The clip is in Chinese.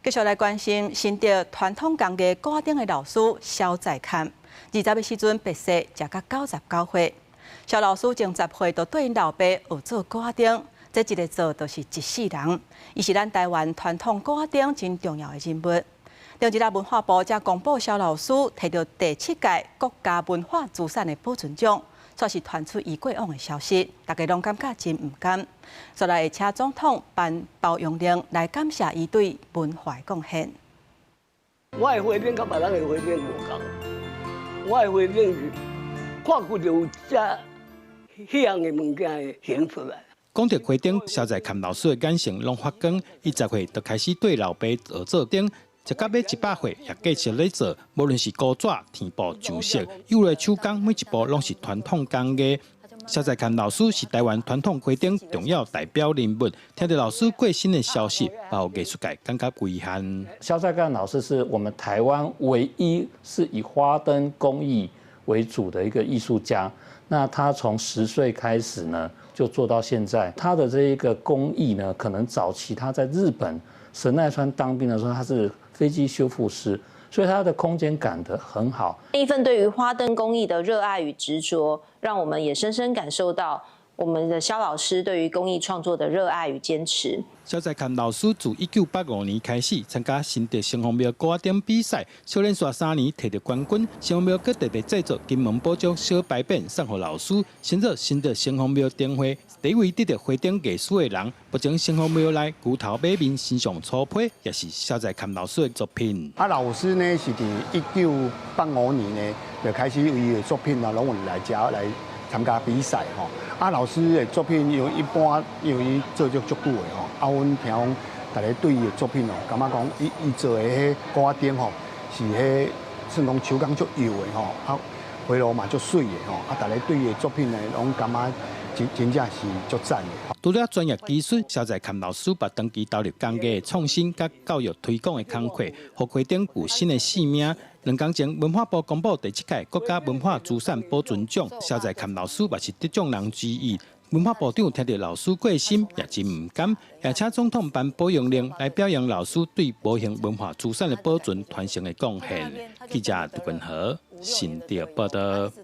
繼續來關心新竹傳統工藝古仔燈的老師蕭在坎，20的時陣白逝，食到99歲。蕭老師前10歲就對因老爸學做古仔燈，這一個做就是一世人。伊是咱台灣傳統古仔燈真重要的人物。另一日文化部才公布蕭老師摕到第7屆國家文化資產的保存獎，卻是傳出伊過往的消息，大家攏感覺真唔甘。所以會請總統頒褒揚令來感謝伊對文化的貢獻。我的花燈甲別人的花燈無同，我的花燈是看過就有這樣的物件會顯出來。講到花燈，蕭在坎老師的眼神攏發光，伊10歲就開始對老爸學做燈。直到尾100歲也繼續咧做，無論是古紙、天布、上色，有的手工每一步攏是傳統工藝。蕭在坎老師是台灣傳統花燈重要代表人物，聽到老師過身的消息，包藝術界感覺遺憾。蕭在坎老師是我們台灣唯一是以花燈工藝為主的一個藝術家。那他從10歲開始呢，就做到現在。他的這一個工藝呢，可能早期他在日本神奈川當兵的時候，他是飛機修復師，所以他的空間感得很好。一份對於花燈工藝的熱愛與執着，讓我們也深深感受到我們的蕭老師對於工藝創作的熱愛與堅持。蕭在坎老師自1985年開始參加新竹城隍廟古仔燈比賽，少年耍3年摕到冠軍。城隍廟閣特別製作金門寶鐘小牌匾送給老師，甚至新竹城隍廟燈會第一位得到花燈藝術的人，不僅城隍廟內牛頭馬面身上粗胚，也是蕭在坎老師的作品。老師呢是在1985年呢就開始有伊的作品啊，攏有來遮來參加比賽吼。老師的作品一般因為伊做足久的吼，阮聽講大家對伊的作品哦，感覺講伊做的迄古仔燈吼，是迄算講手工足幼的吼，回路嘛足水的吼，大家對伊的作品呢，攏感覺真正是足讚的。除了專業技術，蕭在坎老師把長期投入工藝的創新甲教育推廣的工課，讓花燈有新的生命。2天前，文化部公布第7屆國家文化資產保存獎，蕭在坎老師也是得獎人之一。文化部長聽到老師過身，也真唔甘，也請總統頒褒揚令來表揚老師對無形文化資產的保存傳承的貢獻。記者杜君和新竹報道。